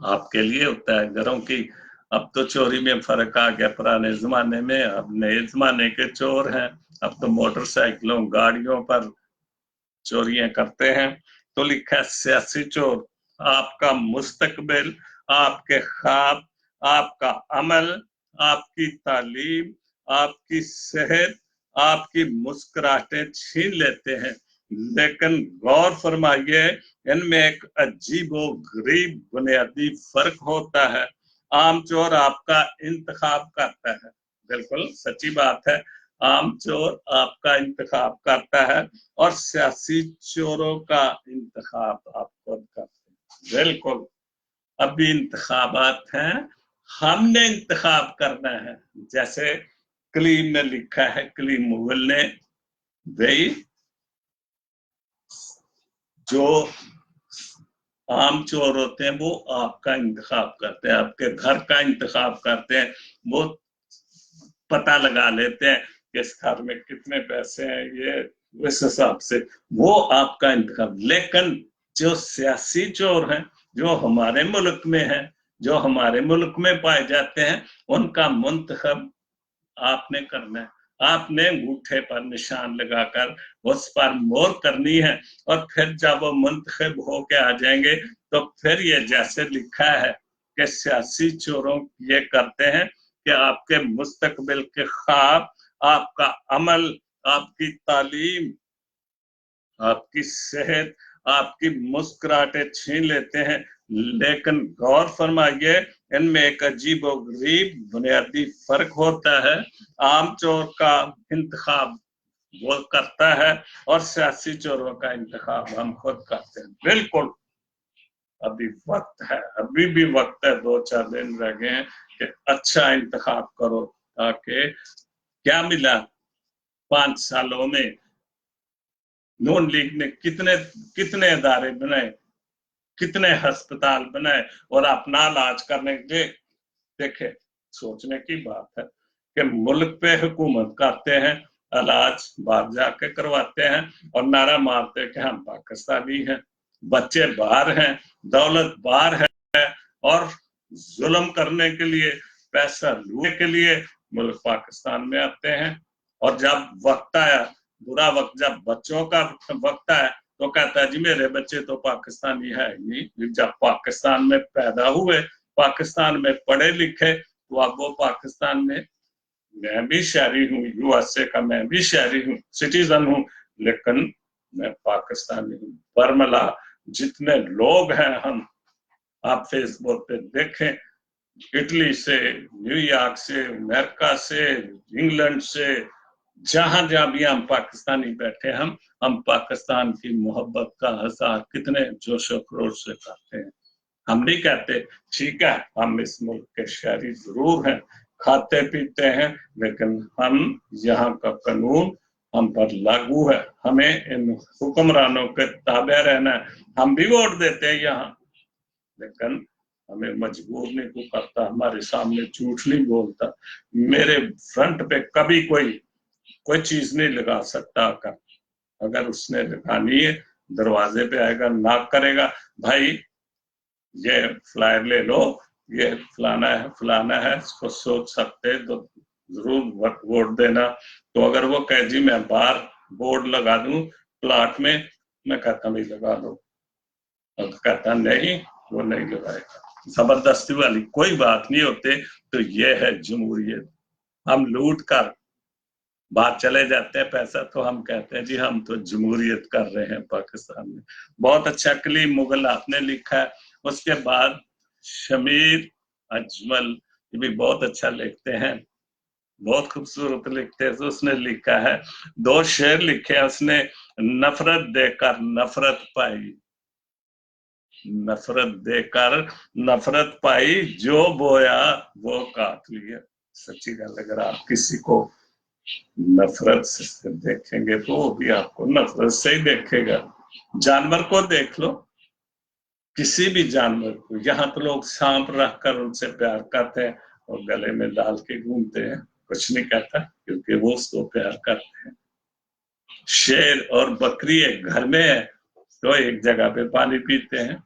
आपके लिए होता है घरों की, अब तो चोरी में फर्क आ गया। पुराने जमाने में, अब नए जमाने के चोर हैं, अब तो मोटरसाइकिलों गाड़ियों पर चोरियां करते हैं। तो लिखा है सियासी चोर, आपका मुस्तकबिल, आपके ख्वाब, आपका अमल, आपकी तालीम, आपकी सेहत, आपकी मुस्कुराहटें छीन लेते हैं। लेकिन गौर फरमाइए, इनमें एक अजीबो गरीब बुनियादी फर्क होता है। आम चोर आपका इंतखाब करता है, बिल्कुल सच्ची बात है, आम चोर आपका इंतखाब करता है और सियासी चोरों का इंतखाब आप खुद करते हैं। बिल्कुल, अभी इंतखाबात हैं, हमने इंतखाब करना है। जैसे कलीम में लिखा है, कलीम मुगल ने, भाई जो आम चोर होते हैं वो आपका इंतखाब करते हैं, आपके घर का इंतखाब करते हैं। वो पता लगा लेते हैं कि इस घर में कितने पैसे हैं, ये इस हिसाब से वो आपका इंतखाब। लेकिन जो सियासी चोर हैं, जो हमारे मुल्क में है, जो हमारे मुल्क में पाए जाते हैं, उनका मुंतखब आपने करना है। आपने अंगूठे पर निशान लगाकर उस पर मोहर करनी है, और फिर जब वो मुंतखब होके आ जाएंगे तो फिर ये जैसे लिखा है कि सियासी चोरों ये करते हैं कि आपके मुस्तकबिल के ख्वाब, आपका अमल, आपकी तालीम, आपकी सेहत, आपकी मुस्कुराहटें छीन लेते हैं। लेकिन गौर फरमाइए, इनमें एक अजीब और गरीब बुनियादी फर्क होता है। आम चोर का इंतखाब वो करता है और सियासी चोरों का इंतखाब हम खुद करते हैं। बिल्कुल, अभी वक्त है, अभी भी वक्त है, 2-4 दिन रह गए हैं कि अच्छा इंतखाब करो, ताकि क्या मिला 5 सालों में? नून लीग ने कितने कितने अदारे बनाए, कितने अस्पताल बनाए, और अपना इलाज करने के लिए। देखे, सोचने की बात है कि मुल्क पे हुकूमत करते हैं, इलाज बाहर जाके करवाते हैं और नारा मारते हैं कि हम पाकिस्तानी हैं। बच्चे बाहर हैं, दौलत बाहर है, और जुल्म करने के लिए, पैसा लूटने के लिए मुल्क पाकिस्तान में आते हैं। और जब वक्त आया, बुरा वक्त, जब बच्चों का वक्त आया, तो कहता है जी मेरे बच्चे तो पाकिस्तानी है नहीं। जब पाकिस्तान में पैदा हुए, पाकिस्तान में पढ़े लिखे, तो अब वो पाकिस्तान में, मैं भी शहरी हूँ, यूएसए का मैं भी शहरी हूँ, सिटीजन हूँ, लेकिन मैं पाकिस्तानी हूँ। बरमला जितने लोग हैं हम, आप फेसबुक पे देखें, इटली से, न्यूयॉर्क से, अमेरिका से, इंग्लैंड से, जहां जहां भी हम पाकिस्तानी बैठे, हम पाकिस्तान की मोहब्बत का इज़हार कितने जोश खरोश से करते हैं। हम नहीं कहते ठीक है हम इस मुल्क के शहरी जरूर हैं, खाते पीते हैं, लेकिन हम यहाँ का कानून हम पर लागू है, हमें इन हुक्मरानों के ताबे रहना है। हम भी वोट देते हैं यहाँ, लेकिन हमें मजबूर नहीं को करता, हमारे सामने झूठ नहीं बोलता, मेरे फ्रंट पे कभी कोई चीज नहीं लगा सकता आकर। अगर उसने लगानी है, दरवाजे पे आएगा, नॉक करेगा, भाई ये फ्लायर ले लो, ये फलाना है, इसको सोच सकते तो जरूर वोट देना। तो अगर वो कहे जी मैं बाहर बोर्ड लगा दूं प्लाट में, मैं कहता नहीं लगा दो, और कहता नहीं, वो नहीं लगाएगा। जबरदस्ती वाली कोई बात नहीं होते। तो ये है जमहूरियत। हम लूट कर बात चले जाते हैं पैसा तो हम कहते हैं जी हम तो जमहूरियत कर रहे हैं पाकिस्तान में। बहुत अच्छा कलीम मुगल आपने लिखा है। उसके बाद शमीर अजमल ये भी बहुत अच्छा लिखते हैं, बहुत खूबसूरत लिखते हैं। तो उसने लिखा है 2 शेर लिखे हैं उसने, नफरत देकर नफरत पाई, नफरत देकर नफरत पाई, जो बोया वो काट लिया। सच्ची गल, अगर आप किसी को नफरत से देखेंगे तो वो भी आपको नफरत से ही देखेगा। जानवर को देख लो, किसी भी जानवर को, यहाँ तो लोग सांप रखकर उनसे प्यार करते हैं और गले में डाल के घूमते हैं, कुछ नहीं कहता क्योंकि वो उसको प्यार करते हैं। शेर और बकरी एक घर में है तो एक जगह पे पानी पीते हैं।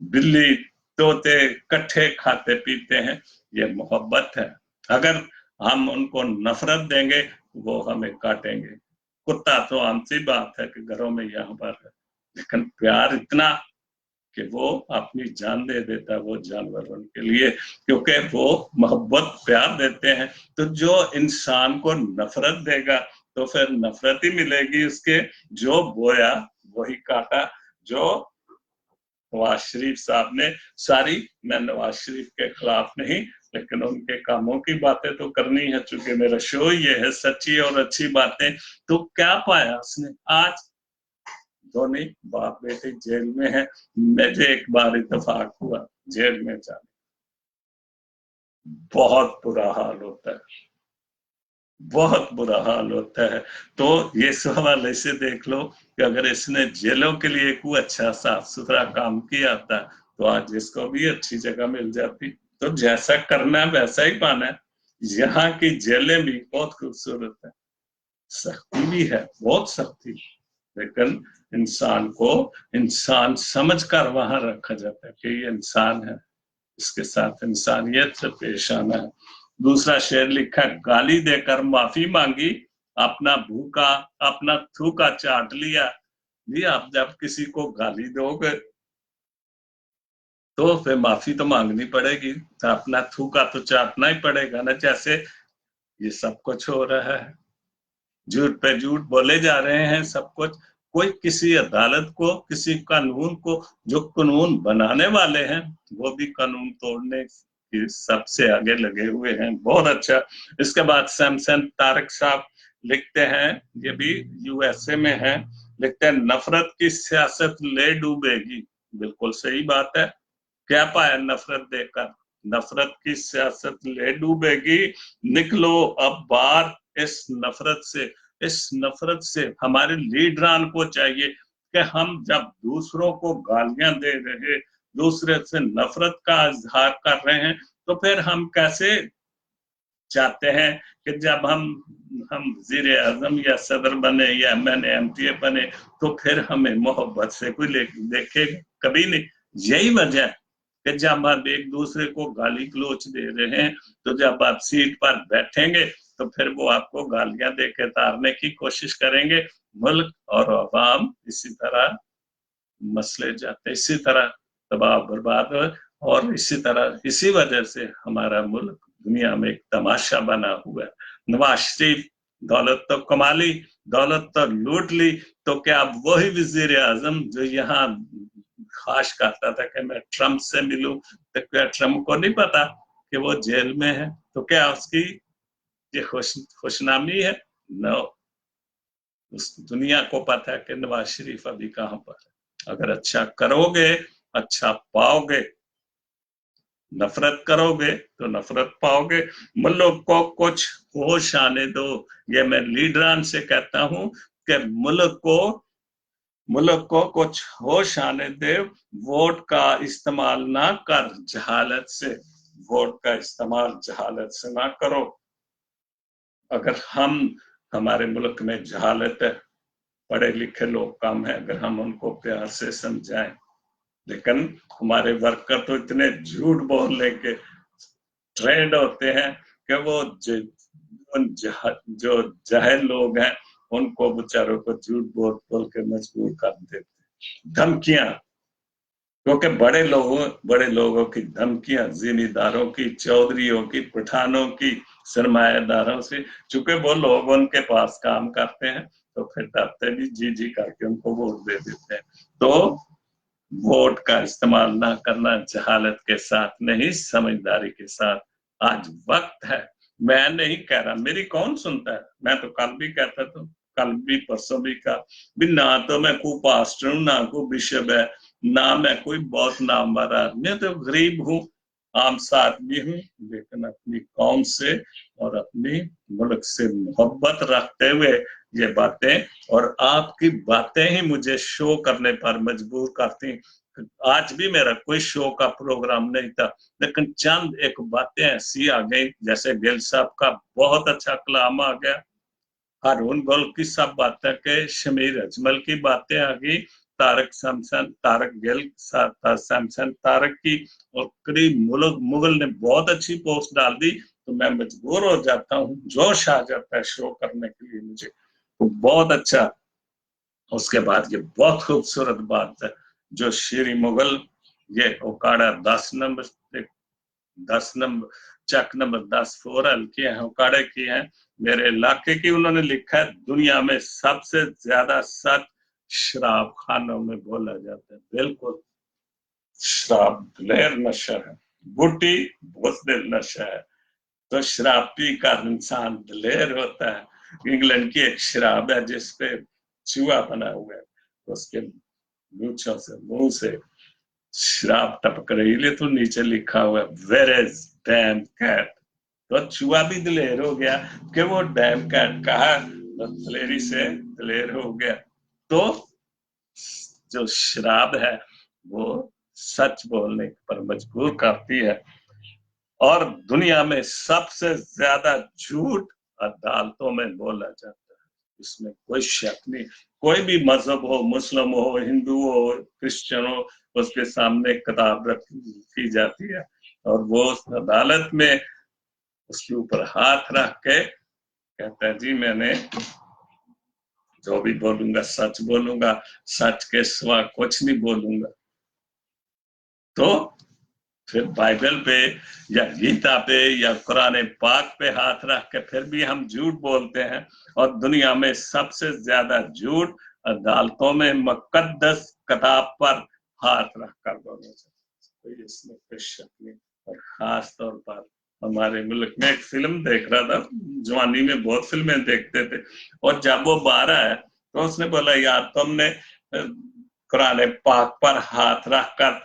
बिल्ली तोते कट्ठे खाते पीते हैं, ये मोहब्बत है। अगर हम उनको नफरत देंगे वो हमें काटेंगे। कुत्ता तो आम सी बात है कि घरों में यहाँ पर है, लेकिन प्यार इतना कि वो अपनी जान दे देता है वो जानवरों के लिए, क्योंकि वो मोहब्बत प्यार देते हैं। तो जो इंसान को नफरत देगा तो फिर नफरत ही मिलेगी उसके, जो बोया वही काटा। जो नवाज शरीफ साहब ने सारी, मैं नवाज शरीफ के खिलाफ नहीं लेकिन उनके कामों की बातें तो करनी है, चूंकि मेरा शो ये है सच्ची और अच्छी बातें। तो क्या पाया उसने? आज दोनों बाप बेटे जेल में है। मुझे एक बार इत्तेफाक हुआ जेल में जाने, बहुत बुरा हाल होता है, बहुत बुरा हाल होता है। तो ये सवाल ऐसे देख लो कि अगर इसने जेलों के लिए कोई अच्छा साफ सुथरा काम किया था तो आज इसको भी अच्छी जगह मिल जाती। तो जैसा करना है वैसा ही पाना है। यहाँ की जेलें भी बहुत खूबसूरत है, सख्ती भी है, बहुत सख्ती, लेकिन इंसान को इंसान समझकर वहां रखा जाता है कि ये इंसान है, इसके साथ इंसानियत से पेश आना है। दूसरा शेर लिखा, गाली देकर माफी मांगी, अपना भूखा अपना थूका चाट लिया। जी आप जब किसी को गाली दोगे तो फिर माफी तो मांगनी पड़ेगी, तो अपना थूका तो चाटना ही पड़ेगा ना। जैसे ये सब कुछ हो रहा है, झूठ पे झूठ बोले जा रहे हैं सब कुछ। कोई किसी अदालत को, किसी कानून को, जो कानून बनाने वाले हैं वो भी कानून तोड़ने की सबसे आगे लगे हुए हैं। बहुत अच्छा। इसके बाद सैमसन तारक साहब लिखते हैं, ये भी यूएसए में है, लिखते हैं नफरत की सियासत ले डूबेगी। बिल्कुल सही बात है। क्या पाया नफरत देकर? नफरत की सियासत ले डूबेगी, निकलो अब बाहर इस नफरत से। इस नफरत से हमारे लीडरान को चाहिए कि हम जब दूसरों को गालियां दे रहे, दूसरे से नफरत का इजहार कर रहे हैं, तो फिर हम कैसे चाहते हैं कि जब हम वजीर आजम या सदर बने या एमएनए बने तो फिर हमें मोहब्बत से कोई देखे? कभी नहीं। यही वजह कि जब आप एक दूसरे को गाली गलोच दे रहे हैं तो जब आप सीट पर बैठेंगे तो फिर वो आपको गालियां दे के तारने की कोशिश करेंगे। मुल्क और अवाम इसी तरह मसले जाते, इसी तरह तबाह बर्बाद हो, और इसी तरह इसी वजह से हमारा मुल्क दुनिया में एक तमाशा बना हुआ है। नवाज शरीफ दौलत तो कमा ली, दौलत तो लूट ली, तो क्या अब वही वजीर आजम जो यहाँ ख्वाहिश करता था कि मैं ट्रंप से मिलूं, तो क्या ट्रंप को नहीं पता कि वो जेल में है? तो क्या उसकी ये खुशनामी है? नो, उस दुनिया को पता है कि नवाज शरीफ अभी कहां पर है। अगर अच्छा करोगे अच्छा पाओगे, नफरत करोगे तो नफरत पाओगे। मुल्क को कुछ होश आने दो, ये मैं लीडरान से कहता हूं कि मुल्क को कुछ होश आने दे। वोट का इस्तेमाल ना कर जहालत से, वोट का इस्तेमाल जहालत से ना करो। अगर हमारे मुल्क में जहालत है, पढ़े लिखे लोग कम है, अगर हम उनको प्यार से समझाएं, लेकिन हमारे वर्कर तो इतने झूठ बोलने के ट्रेंड होते हैं कि वो जो जाहिल लोग हैं उनको बेचारों को झूठ बोल बोल के मजबूर कर देते। धमकियां, क्योंकि बड़े लोगों की धमकियां, जिम्मेदारों की, चौधरियों की, पठानों की, सरमाएदारों से, चूंकि वो लोग उनके पास काम करते हैं तो फिर डरते भी जी करके उनको वोट दे देते हैं। तो वोट का इस्तेमाल ना करना, जहालत के साथ नहीं, समझदारी के साथ। आज वक्त है, मैं नहीं कह रहा, मेरी कौन सुनता है, मैं तो कल भी कहता था, कल भी परसों भी कहा भी, ना तो मैं कोई पास्टर हूं, ना कोई बिशप है, ना मैं कोई बहुत नामवर आदमी, मैं तो गरीब हूं, आम सा आदमी हूं, लेकिन अपनी कौम से और अपनी मुल्क से मोहब्बत रखते हुए ये बातें, और आपकी बातें ही मुझे शो करने पर मजबूर करती। आज भी मेरा कोई शो का प्रोग्राम नहीं था, लेकिन चंद एक बातें ऐसी आ गई, जैसे गिल साहब का बहुत अच्छा कलाम आ गया, हारून गोल की सब बातें के, शमीर अजमल की बातें आ गई, तारक गिल सैमसन तारक की, और करीब मुगल ने बहुत अच्छी पोस्ट डाल दी, तो मैं मजबूर हो जाता हूँ, जोश आ जाता है शो करने के लिए मुझे, तो बहुत अच्छा। उसके बाद ये बहुत खूबसूरत बात है, जो श्री मुगल ये उकाड़ा 10 नंबर चक नंबर 10 फोरल किए हैं, उकाड़े किए हैं मेरे इलाके की, उन्होंने लिखा है दुनिया में सबसे ज्यादा सच शराब खानों में बोला जाता है। बिल्कुल, शराब दिलेर नशा है, बुटी बुज़दिल नशा है, तो शराब पी कर इंसान दिलेर होता है। इंग्लैंड की एक शराब है जिसपे चूहा बना हुआ है, उसके मुंह से शराब टपक रही है, तो नीचे लिखा हुआ है वेयर इज डैम कैट, तो चूहा भी दिलेर हो गया कि वो डैम कैट कहा, तो दिलेरी से दिलेर हो गया। तो जो शराब है वो सच बोलने पर मजबूर करती है, और दुनिया में सबसे ज्यादा झूठ अदालतों में बोला जाता है, इसमें कोई शक नहीं। कोई भी मजहब हो, मुस्लिम हो, हिंदू हो, क्रिश्चियन हो, उसके सामने किताब रखी जाती है, और वो उस अदालत में उसके ऊपर हाथ रख के कहता है जी मैंने जो भी बोलूंगा सच बोलूंगा, सच के सिवा कुछ नहीं बोलूंगा। तो फिर बाइबल पे या गीता पे या कुरान पाक पे हाथ रख के फिर भी हम झूठ बोलते हैं, और दुनिया में सबसे ज्यादा झूठ अदालतों में मुकद्दस किताब पर हाथ रख कर बोले जाते, तो इसमें कोई शक नहीं। और खास तौर पर हमारे मुल्क में एक फिल्म देख रहा था, जवानी में बहुत फिल्में देखते थे, और जब वो बाहर आया तो उसने बोला यार तुमने कुरान पाक पर हाथ रख कर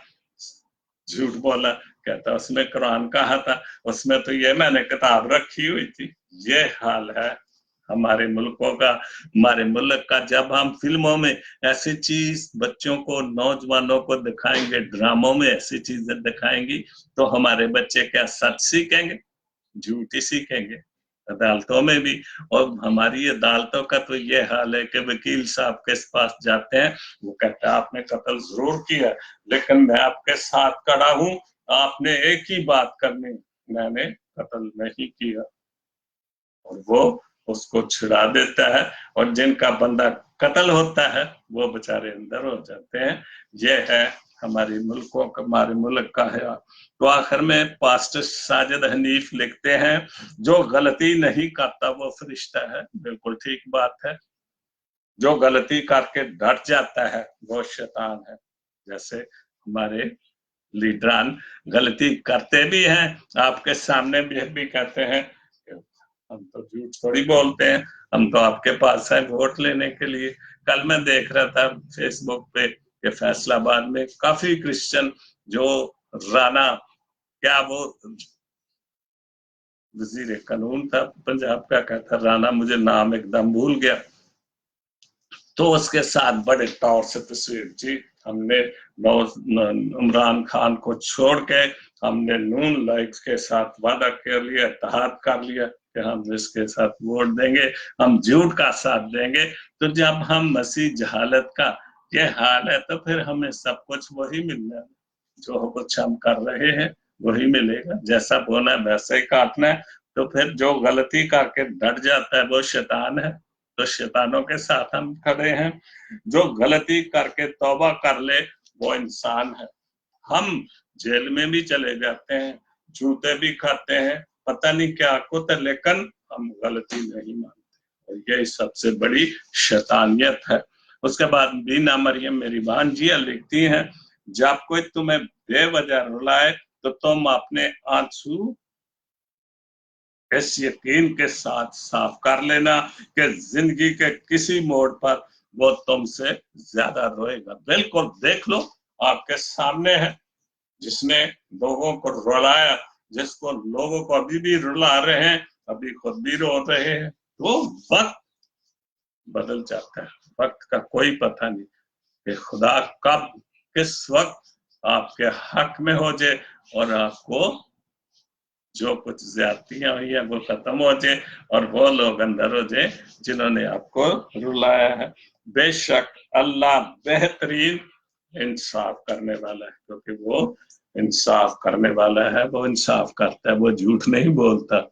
झूठ बोला। कहता उसमें कुरान कहा था, उसमें तो ये मैंने किताब रखी हुई थी। ये हाल है हमारे मुल्कों का, हमारे मुल्क का। जब हम फिल्मों में ऐसी चीज बच्चों को, नौजवानों को दिखाएंगे, ड्रामों में ऐसी चीजें दिखाएंगी, तो हमारे बच्चे क्या सच सीखेंगे? झूठ ही सीखेंगे अदालतों में भी। और हमारी अदालतों का तो ये हाल है कि वकील साहब के पास जाते हैं, वो कहते हैं आपने कत्ल जरूर किया, लेकिन मैं आपके साथ खड़ा हूं, आपने एक ही बात करनी, मैंने कत्ल नहीं किया, और वो उसको छुड़ा देता है, और जिनका बंदा कत्ल होता है वो बेचारे अंदर हो जाते हैं। ये है हमारे मुल्कों का, हमारे मुल्क का है। तो आखिर में पास्टर साजिद हनीफ लिखते हैं, जो गलती नहीं करता वो फरिश्ता है। बिल्कुल ठीक बात है, जो गलती करके डट जाता है वो शैतान है। जैसे हमारे लीडरान गलती करते भी हैं, आपके सामने भी कहते हैं हम तो झूठ थोड़ी बोलते हैं, हम तो आपके पास है वोट लेने के लिए। कल मैं देख रहा था फेसबुक पे कि फैसलाबाद में काफी क्रिश्चियन, जो राणा, क्या वो वजीर कानून था पंजाब का, कहता राणा, मुझे नाम एकदम भूल गया, तो उसके साथ बड़े तौर से तस्वीर जी, हमने इमरान खान को छोड़ के हमने नून लाइक्स के साथ वादा कर लिया, इत्तेहाद कर लिया कि हम इसके साथ वोट देंगे, हम झूठ का साथ देंगे। तो जब हम मसीह जहालत का ये हाल है, तो फिर हमें सब कुछ वही मिलना है, जो कुछ हम कर रहे हैं वही मिलेगा, जैसा बोना है वैसा ही काटना है। तो फिर जो गलती करके डट जाता है वो शैतान है, तो शैतानों के साथ हम खड़े हैं। जो गलती करके तौबा कर ले वो इंसान है। हम जेल में भी चले जाते हैं, जूते भी खाते हैं, पता नहीं क्या होता, लेकिन हम गलती नहीं मानते, और यही सबसे बड़ी शैतानियत है। उसके बाद बीना मरियम मेरी भांजिया लिखती हैं, जब कोई तुम्हें बेवजह रुलाए तो तुम अपने आंसू इस यकीन के साथ साफ कर लेना कि जिंदगी के किसी मोड़ पर वो तुमसे ज्यादा रोएगा। बिल्कुल देख लो, आपके सामने है, जिसने लोगों को रुलाया, जिसको लोगों को अभी भी रुला रहे हैं, अभी खुद भी रो रहे हैं। तो वक्त बदल जाता है, वक्त का कोई पता नहीं कि खुदा कब किस वक्त आपके हक में हो जाए और आपको जो कुछ ज्यादतियां हुई है वो खत्म हो जाए और वो लोग अंदर हो जाए जिन्होंने आपको रुलाया है। बेशक अल्लाह बेहतरीन इंसाफ करने वाला है, क्योंकि वो इंसाफ करने वाला है, वो इंसाफ करता है, वो झूठ नहीं बोलता।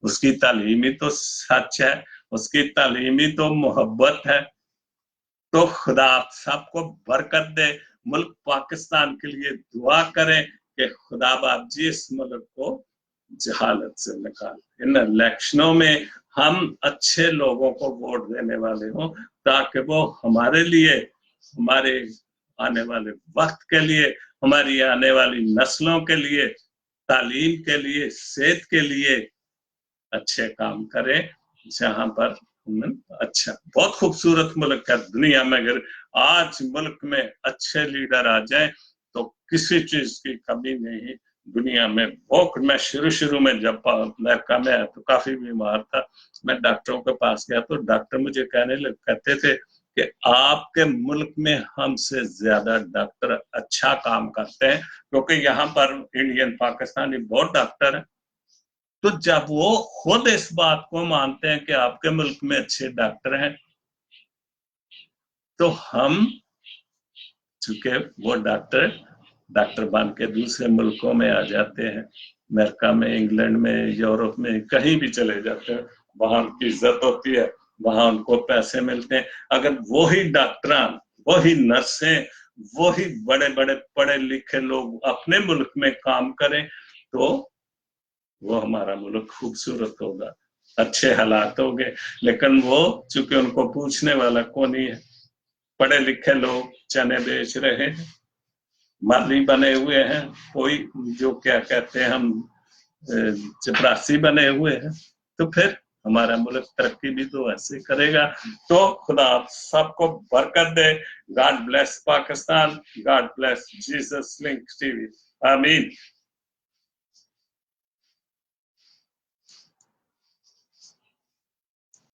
उसकी तालीम ही तो सच है, उसकी तालीम ही तो मोहब्बत है। तो खुदा आप सबको बरकत दे। मुल्क पाकिस्तान के लिए दुआ करें कि खुदा बाप जी इस मुल्क को जहालत से निकाल। इन इलेक्शनों में हम अच्छे लोगों को वोट देने वाले हों, ताकि वो हमारे लिए, हमारे आने वाले वक्त के लिए, हमारी आने वाली नस्लों के लिए, तालीम के लिए, सेहत के लिए अच्छे काम करें, जहां पर अच्छा, बहुत खूबसूरत मुल्क है दुनिया में। अगर आज मुल्क में अच्छे लीडर आ जाएं तो किसी चीज की कमी नहीं दुनिया में। वो मैं शुरू में जब अमेरिका में आया तो काफी बीमार था, मैं डॉक्टरों के पास गया तो डॉक्टर मुझे कहते थे कि आपके मुल्क में हमसे ज्यादा डॉक्टर अच्छा काम करते हैं, क्योंकि यहाँ पर इंडियन पाकिस्तानी बहुत डॉक्टर हैं। तो जब वो खुद इस बात को मानते हैं कि आपके मुल्क में अच्छे डॉक्टर हैं, तो हम चूंकि वो डॉक्टर बन के दूसरे मुल्कों में आ जाते हैं, अमेरिका में, इंग्लैंड में, यूरोप में, कहीं भी चले जाते हैं, वहां उनकी इज्जत होती है, वहां उनको पैसे मिलते हैं। अगर वही डॉक्टर, वही नर्सें, वही बड़े बड़े पढ़े लिखे लोग अपने मुल्क में काम करें तो वो हमारा मुल्क खूबसूरत होगा, अच्छे हालात होंगे। लेकिन वो चूंकि उनको पूछने वाला कोई नहीं है, पढ़े लिखे लोग चने बेच रहे हैं, माली बने हुए हैं, कोई जो क्या कहते हैं हम चपरासी बने हुए हैं, तो फिर हमारा मुल्क तरक्की भी तो ऐसे करेगा। तो खुदा आप सबको बरकत दे। God bless Pakistan, God bless Jesus link TV, आमीन।